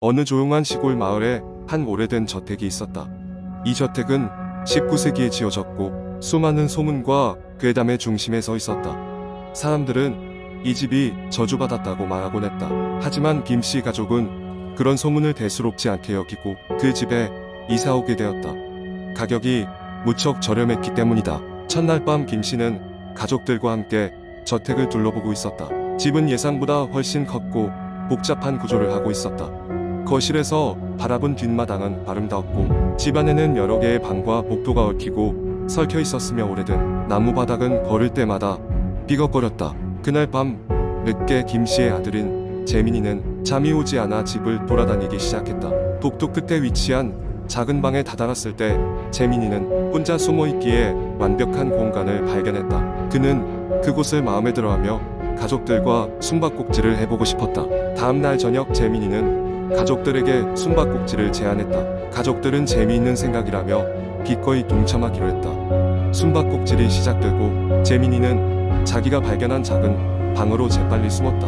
어느 조용한 시골 마을에 한 오래된 저택이 있었다. 이 저택은 19세기에 지어졌고 수많은 소문과 괴담의 중심에 서 있었다. 사람들은 이 집이 저주받았다고 말하곤 했다. 하지만 김씨 가족은 그런 소문을 대수롭지 않게 여기고 그 집에 이사오게 되었다. 가격이 무척 저렴했기 때문이다. 첫날 밤 김씨는 가족들과 함께 저택을 둘러보고 있었다. 집은 예상보다 훨씬 컸고 복잡한 구조를 하고 있었다. 거실에서 바라본 뒷마당은 아름다웠고 집 안에는 여러 개의 방과 복도가 얽히고 설켜 있었으며 오래된 나무 바닥은 걸을 때마다 삐걱거렸다. 그날 밤 늦게 김씨의 아들인 재민이는 잠이 오지 않아 집을 돌아다니기 시작했다. 복도 끝에 위치한 작은 방에 다다랐을 때 재민이는 혼자 숨어있기에 완벽한 공간을 발견했다. 그는 그곳을 마음에 들어하며 가족들과 숨바꼭질을 해보고 싶었다. 다음날 저녁 재민이는 가족들에게 숨바꼭질을 제안했다. 가족들은 재미있는 생각이라며 기꺼이 동참하기로 했다. 숨바꼭질이 시작되고 재민이는 자기가 발견한 작은 방으로 재빨리 숨었다.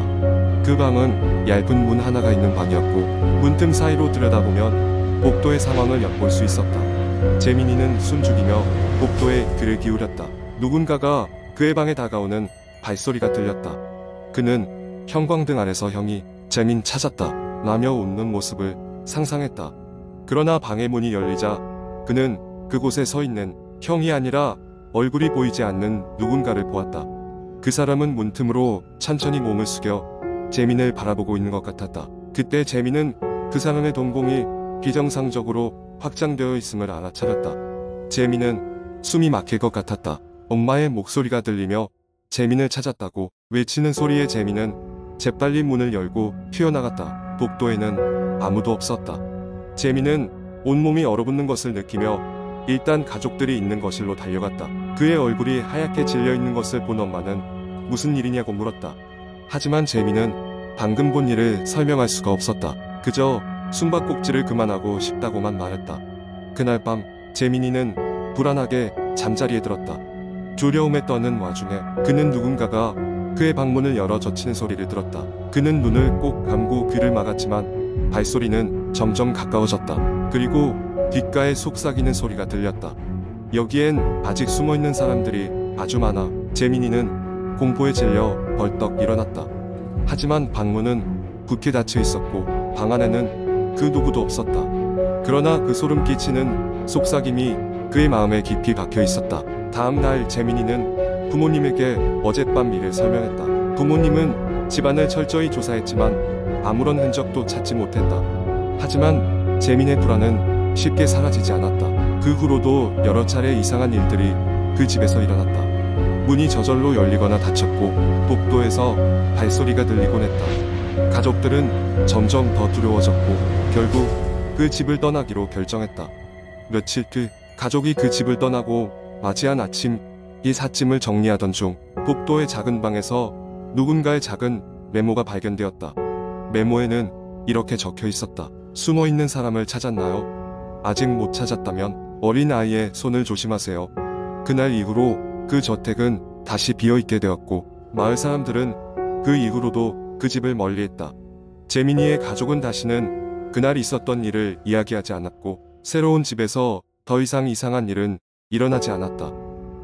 그 방은 얇은 문 하나가 있는 방이었고 문틈 사이로 들여다보면 복도의 상황을 엿볼 수 있었다. 재민이는 숨죽이며 복도에 귀를 기울였다. 누군가가 그의 방에 다가오는 발소리가 들렸다. 그는 형광등 아래서 형이 재민 찾았다 라며 웃는 모습을 상상했다. 그러나 방의 문이 열리자 그는 그곳에 서 있는 형이 아니라 얼굴이 보이지 않는 누군가를 보았다. 그 사람은 문틈으로 천천히 몸을 숙여 재민을 바라보고 있는 것 같았다. 그때 재민은 그 사람의 동공이 비정상적으로 확장되어 있음을 알아차렸다. 재민은 숨이 막힐 것 같았다. 엄마의 목소리가 들리며 재민을 찾았다고 외치는 소리에 재민은 재빨리 문을 열고 튀어나갔다. 복도에는 아무도 없었다. 재민은 온몸이 얼어붙는 것을 느끼며 일단 가족들이 있는 거실로 달려갔다. 그의 얼굴이 하얗게 질려있는 것을 본 엄마는 무슨 일이냐고 물었다. 하지만 재민은 방금 본 일을 설명할 수가 없었다. 그저 숨바꼭질을 그만하고 싶다고만 말했다. 그날 밤 재민이는 불안하게 잠자리에 들었다. 두려움에 떠는 와중에 그는 누군가가 그의 방문을 열어 젖히는 소리를 들었다. 그는 눈을 꼭 감고 귀를 막았지만 발소리는 점점 가까워졌다. 그리고 뒷가에 속삭이는 소리가 들렸다. 여기엔 아직 숨어있는 사람들이 아주 많아. 재민이는 공포에 질려 벌떡 일어났다. 하지만 방문은 굳게 닫혀 있었고 방 안에는 그 누구도 없었다. 그러나 그 소름 끼치는 속삭임이 그의 마음에 깊이 박혀 있었다. 다음 날 재민이는 부모님에게 어젯밤 일을 설명했다. 부모님은 집안을 철저히 조사했지만 아무런 흔적도 찾지 못했다. 하지만 재민의 불안은 쉽게 사라지지 않았다. 그 후로도 여러 차례 이상한 일들이 그 집에서 일어났다. 문이 저절로 열리거나 닫혔고 복도에서 발소리가 들리곤 했다. 가족들은 점점 더 두려워졌고 결국 그 집을 떠나기로 결정했다. 며칠 뒤 가족이 그 집을 떠나고 맞이한 아침 이 삿짐을 정리하던 중 복도의 작은 방에서 누군가의 작은 메모가 발견되었다. 메모에는 이렇게 적혀 있었다. 숨어있는 사람을 찾았나요? 아직 못 찾았다면 어린 아이의 손을 조심하세요. 그날 이후로 그 저택은 다시 비어있게 되었고 마을 사람들은 그 이후로도 그 집을 멀리했다. 재민이의 가족은 다시는 그날 있었던 일을 이야기하지 않았고 새로운 집에서 더 이상 이상한 일은 일어나지 않았다.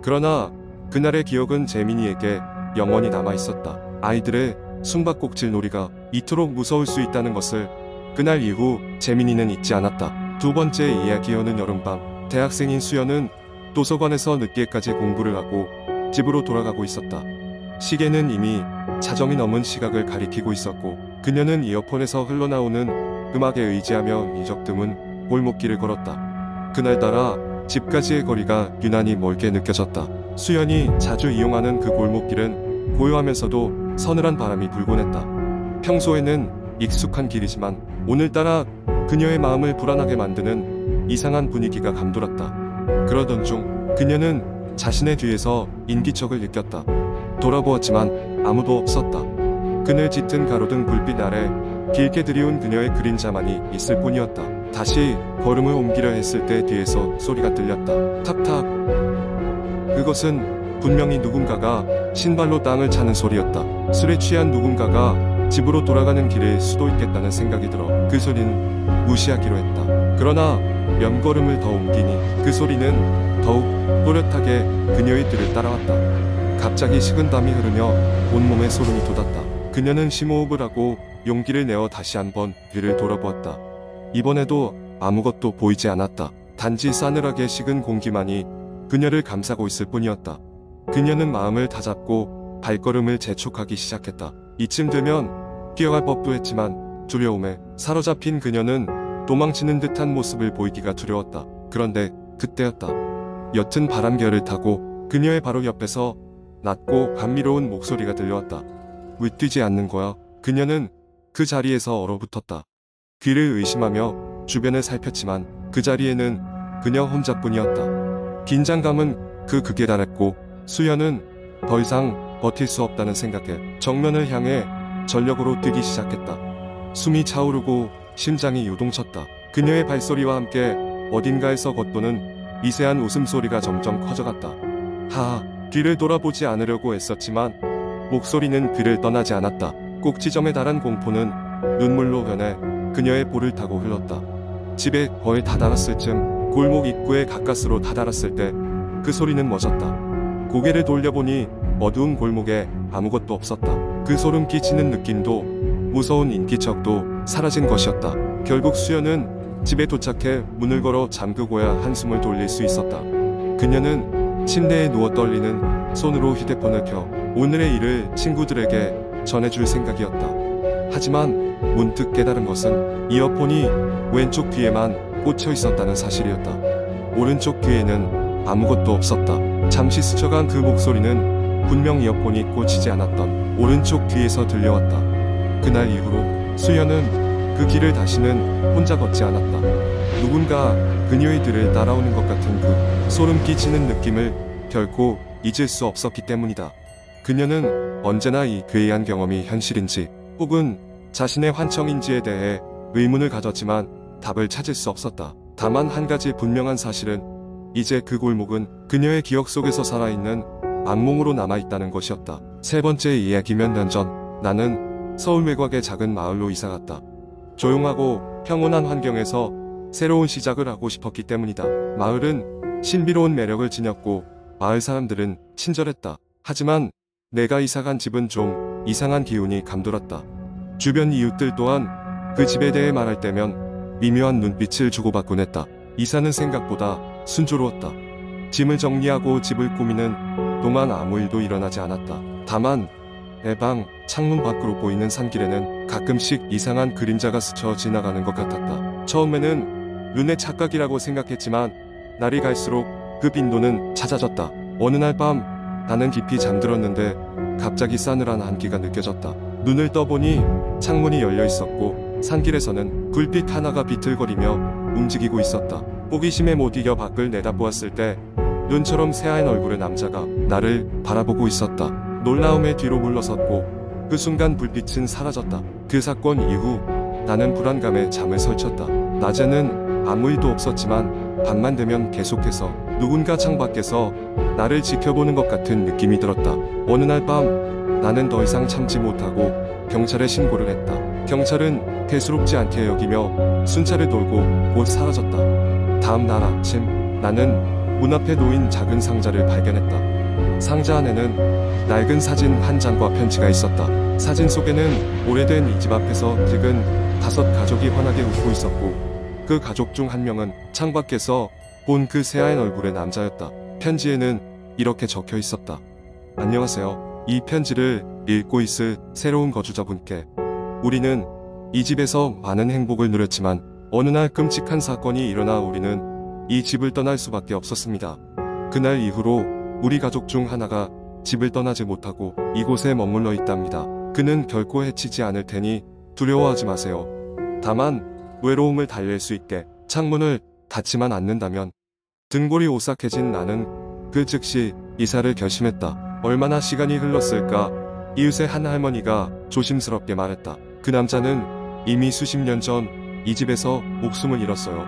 그러나 그날의 기억은 재민이에게 영원히 남아있었다. 아이들의 숨바꼭질 놀이가 이토록 무서울 수 있다는 것을 그날 이후 재민이는 잊지 않았다. 두 번째 이야기여는 여름밤 대학생인 수연은 도서관에서 늦게까지 공부를 하고 집으로 돌아가고 있었다. 시계는 이미 자정이 넘은 시각을 가리키고 있었고 그녀는 이어폰에서 흘러나오는 음악에 의지하며 이적드문 골목길을 걸었다. 그날따라 집까지의 거리가 유난히 멀게 느껴졌다. 수연이 자주 이용하는 그 골목길은 고요하면서도 서늘한 바람이 불곤 했다. 평소에는 익숙한 길이지만 오늘따라 그녀의 마음을 불안하게 만드는 이상한 분위기가 감돌았다. 그러던 중 그녀는 자신의 뒤에서 인기척을 느꼈다. 돌아보았지만 아무도 없었다. 그늘 짙은 가로등 불빛 아래 길게 들이운 그녀의 그림자만이 있을 뿐이었다. 다시 걸음을 옮기려 했을 때 뒤에서 소리가 들렸다. 탁탁. 그것은 분명히 누군가가 신발로 땅을 차는 소리였다. 술에 취한 누군가가 집으로 돌아가는 길일 수도 있겠다는 생각이 들어 그 소리는 무시하기로 했다. 그러나 몇 걸음을 더 옮기니 그 소리는 더욱 또렷하게 그녀의 뒤를 따라왔다. 갑자기 식은땀이 흐르며 온몸에 소름이 돋았다. 그녀는 심호흡을 하고 용기를 내어 다시 한번 뒤를 돌아보았다. 이번에도 아무것도 보이지 않았다. 단지 싸늘하게 식은 공기만이 그녀를 감싸고 있을 뿐이었다. 그녀는 마음을 다잡고 발걸음을 재촉하기 시작했다. 이쯤 되면 뛰어갈 법도 했지만 두려움에 사로잡힌 그녀는 도망치는 듯한 모습을 보이기가 두려웠다. 그런데 그때였다. 옅은 바람결을 타고 그녀의 바로 옆에서 낮고 감미로운 목소리가 들려왔다. 왜 뛰지 않는 거야? 그녀는 그 자리에서 얼어붙었다. 귀를 의심하며 주변을 살폈지만 그 자리에는 그녀 혼자뿐이었다. 긴장감은 그 극에 달했고 수연은 더 이상 버틸 수 없다는 생각에 정면을 향해 전력으로 뛰기 시작했다. 숨이 차오르고 심장이 요동쳤다. 그녀의 발소리와 함께 어딘가에서 겉도는 미세한 웃음소리가 점점 커져갔다. 하하, 뒤를 돌아보지 않으려고 애썼지만 목소리는 귀를 떠나지 않았다. 꼭지점에 달한 공포는 눈물로 변해 그녀의 볼을 타고 흘렀다. 집에 거의 다다랐을 쯤 골목 입구에 가까스로 다다랐을 때 그 소리는 멎었다. 고개를 돌려보니 어두운 골목에 아무것도 없었다. 그 소름 끼치는 느낌도 무서운 인기척도 사라진 것이었다. 결국 수연은 집에 도착해 문을 걸어 잠그고야 한숨을 돌릴 수 있었다. 그녀는 침대에 누워 떨리는 손으로 휴대폰을 켜 오늘의 일을 친구들에게 전해줄 생각이었다. 하지만 문득 깨달은 것은 이어폰이 왼쪽 귀에만 꽂혀 있었다는 사실이었다. 오른쪽 귀에는 아무것도 없었다. 잠시 스쳐간 그 목소리는 분명 이어폰이 꽂히지 않았던 오른쪽 귀에서 들려왔다. 그날 이후로 수연은 그 길을 다시는 혼자 걷지 않았다. 누군가 그녀의 뒤를 따라오는 것 같은 그 소름 끼치는 느낌을 결코 잊을 수 없었기 때문이다. 그녀는 언제나 이 괴이한 경험이 현실인지 혹은 자신의 환청인지에 대해 의문을 가졌지만 답을 찾을 수 없었다. 다만 한 가지 분명한 사실은 이제 그 골목은 그녀의 기억 속에서 살아있는 악몽으로 남아있다는 것이었다. 세 번째 이야기 몇 년 전 나는 서울 외곽의 작은 마을로 이사갔다. 조용하고 평온한 환경에서 새로운 시작을 하고 싶었기 때문이다. 마을은 신비로운 매력을 지녔고 마을 사람들은 친절했다. 하지만 내가 이사간 집은 좀 이상한 기운이 감돌았다. 주변 이웃들 또한 그 집에 대해 말할 때면 미묘한 눈빛을 주고받곤 했다. 이사는 생각보다 순조로웠다. 짐을 정리하고 집을 꾸미는 동안 아무 일도 일어나지 않았다. 다만 내 방 창문 밖으로 보이는 산길에는 가끔씩 이상한 그림자가 스쳐 지나가는 것 같았다. 처음에는 눈의 착각이라고 생각했지만 날이 갈수록 그 빈도는 잦아졌다. 어느 날 밤 나는 깊이 잠들었는데 갑자기 싸늘한 한기가 느껴졌다. 눈을 떠보니 창문이 열려 있었고 산길에서는 불빛 하나가 비틀거리며 움직이고 있었다. 호기심에 못 이겨 밖을 내다보았을 때 눈처럼 새하얀 얼굴의 남자가 나를 바라보고 있었다. 놀라움에 뒤로 물러섰고 그 순간 불빛은 사라졌다. 그 사건 이후 나는 불안감에 잠을 설쳤다. 낮에는 아무 일도 없었지만 밤만 되면 계속해서 누군가 창밖에서 나를 지켜보는 것 같은 느낌이 들었다. 어느 날 밤 나는 더 이상 참지 못하고 경찰에 신고를 했다. 경찰은 대수롭지 않게 여기며 순찰을 돌고 곧 사라졌다. 다음 날 아침 나는 문 앞에 놓인 작은 상자를 발견했다. 상자 안에는 낡은 사진 한 장과 편지가 있었다. 사진 속에는 오래된 이 집 앞에서 찍은 5 가족이 환하게 웃고 있었고 그 가족 중 한 명은 창밖에서 본 그 새하얀 얼굴의 남자였다. 편지에는 이렇게 적혀 있었다. 안녕하세요. 이 편지를 읽고 있을 새로운 거주자분께 우리는 이 집에서 많은 행복을 누렸지만 어느 날 끔찍한 사건이 일어나 우리는 이 집을 떠날 수밖에 없었습니다. 그날 이후로 우리 가족 중 하나가 집을 떠나지 못하고 이곳에 머물러 있답니다. 그는 결코 해치지 않을 테니 두려워하지 마세요. 다만 외로움을 달랠 수 있게 창문을 닫지만 않는다면. 등골이 오싹해진 나는 그 즉시 이사를 결심했다. 얼마나 시간이 흘렀을까? 이웃의 한 할머니가 조심스럽게 말했다. 그 남자는 이미 수십 년 전 이 집에서 목숨을 잃었어요.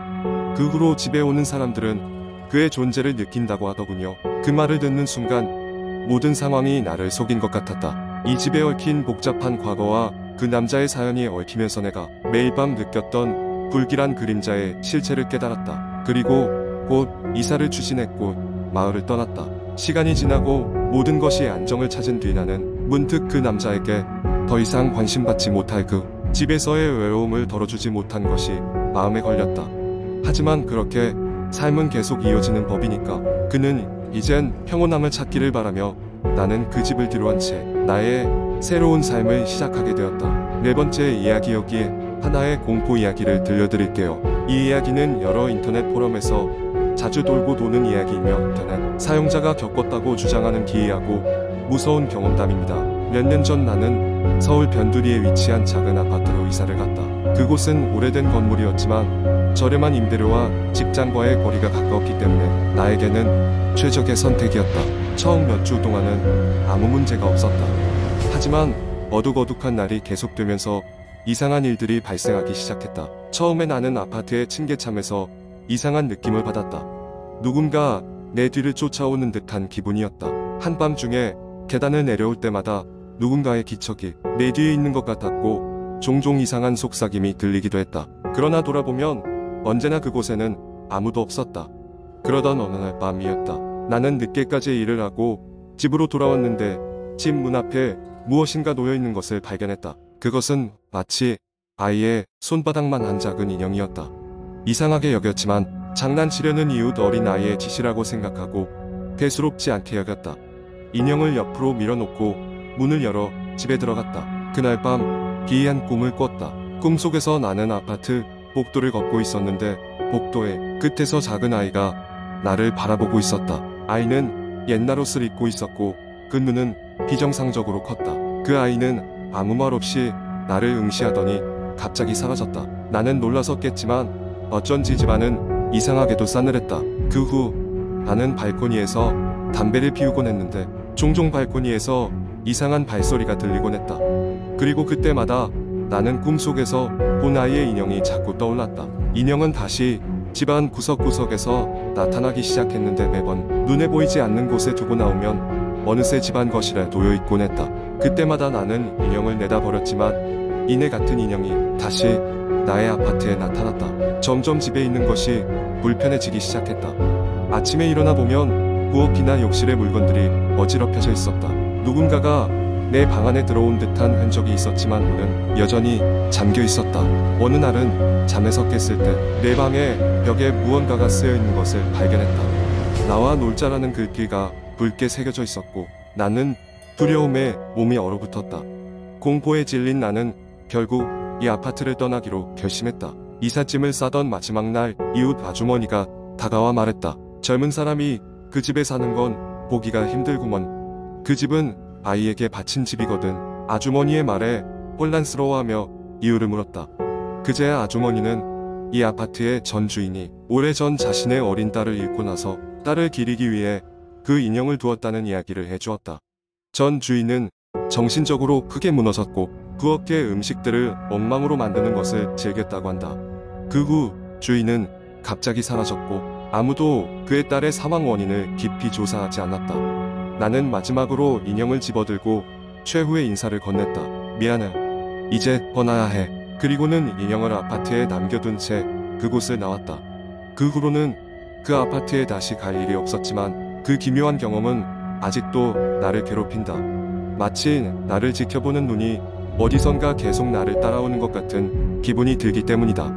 그 후로 집에 오는 사람들은 그의 존재를 느낀다고 하더군요. 그 말을 듣는 순간 모든 상황이 나를 속인 것 같았다. 이 집에 얽힌 복잡한 과거와 그 남자의 사연이 얽히면서 내가 매일 밤 느꼈던 불길한 그림자의 실체를 깨달았다. 그리고 곧 이사를 추진했고 마을을 떠났다. 시간이 지나고 모든 것이 안정을 찾은 뒤 나는 문득 그 남자에게 더 이상 관심받지 못할 그 집에서의 외로움을 덜어주지 못한 것이 마음에 걸렸다. 하지만 그렇게 삶은 계속 이어지는 법이니까 그는 이젠 평온함을 찾기를 바라며 나는 그 집을 뒤로한 채 나의 새로운 삶을 시작하게 되었다. 네 번째 이야기, 여기에 하나의 공포 이야기를 들려드릴게요. 이 이야기는 여러 인터넷 포럼에서 자주 돌고 도는 이야기이며 인터넷 사용자가 겪었다고 주장하는 기이하고 무서운 경험담입니다. 몇 년 전 나는 서울 변두리에 위치한 작은 아파트로 이사를 갔다. 그곳은 오래된 건물이었지만 저렴한 임대료와 직장과의 거리가 가까웠기 때문에 나에게는 최적의 선택이었다. 처음 몇 주 동안은 아무 문제가 없었다. 하지만 어둑어둑한 날이 계속되면서 이상한 일들이 발생하기 시작했다. 처음에 나는 아파트의 층계참에서 이상한 느낌을 받았다. 누군가 내 뒤를 쫓아오는 듯한 기분이었다. 한밤중에 계단을 내려올 때마다 누군가의 기척이 내 뒤에 있는 것 같았고 종종 이상한 속삭임이 들리기도 했다. 그러나 돌아보면 언제나 그곳에는 아무도 없었다. 그러던 어느 날 밤이었다. 나는 늦게까지 일을 하고 집으로 돌아왔는데 집 문 앞에 무엇인가 놓여있는 것을 발견했다. 그것은 마치 아이의 손바닥만 한 작은 인형이었다. 이상하게 여겼지만 장난치려는 이웃 어린 아이의 짓이라고 생각하고 대수롭지 않게 여겼다. 인형을 옆으로 밀어놓고 문을 열어 집에 들어갔다. 그날 밤 기이한 꿈을 꿨다. 꿈속에서 나는 아파트 복도를 걷고 있었는데 복도의 끝에서 작은 아이가 나를 바라보고 있었다. 아이는 옛날 옷을 입고 있었고 그 눈은 비정상적으로 컸다. 그 아이는 아무 말 없이 나를 응시하더니 갑자기 사라졌다. 나는 놀라서 깼지만 어쩐지 집안은 이상하게도 싸늘했다. 그 후 나는 발코니에서 담배를 피우곤 했는데 종종 발코니에서 이상한 발소리가 들리곤 했다. 그리고 그때마다 나는 꿈속에서 본 아이의 인형이 자꾸 떠올랐다. 인형은 다시 집안 구석구석에서 나타나기 시작했는데 매번 눈에 보이지 않는 곳에 두고 나오면 어느새 집안 거실에 놓여있곤 했다. 그때마다 나는 인형을 내다버렸지만 이내 같은 인형이 다시 나의 아파트에 나타났다. 점점 집에 있는 것이 불편해지기 시작했다. 아침에 일어나 보면 부엌이나 욕실의 물건들이 어지럽혀져 있었다. 누군가가 내 방 안에 들어온 듯한 흔적이 있었지만 문은 여전히 잠겨 있었다. 어느 날은 잠에서 깼을 때 내 방의 벽에 무언가가 쓰여 있는 것을 발견했다. 나와 놀자라는 글귀가 붉게 새겨져 있었고 나는 두려움에 몸이 얼어붙었다. 공포에 질린 나는 결국 이 아파트를 떠나기로 결심했다. 이삿짐을 싸던 마지막 날 이웃 아주머니가 다가와 말했다. 젊은 사람이 그 집에 사는 건 보기가 힘들구먼. 그 집은 아이에게 바친 집이거든. 아주머니의 말에 혼란스러워하며 이유를 물었다. 그제야 아주머니는 이 아파트의 전 주인이 오래전 자신의 어린 딸을 잃고 나서 딸을 기리기 위해 그 인형을 두었다는 이야기를 해주었다. 전 주인은 정신적으로 크게 무너졌고 부엌의 음식들을 엉망으로 만드는 것을 즐겼다고 한다. 그 후 주인은 갑자기 사라졌고 아무도 그의 딸의 사망 원인을 깊이 조사하지 않았다. 나는 마지막으로 인형을 집어들고 최후의 인사를 건넸다. 미안해. 이제 떠나야 해. 그리고는 인형을 아파트에 남겨둔 채 그곳을 나왔다. 그 후로는 그 아파트에 다시 갈 일이 없었지만 그 기묘한 경험은 아직도 나를 괴롭힌다. 마치 나를 지켜보는 눈이 어디선가 계속 나를 따라오는 것 같은 기분이 들기 때문이다.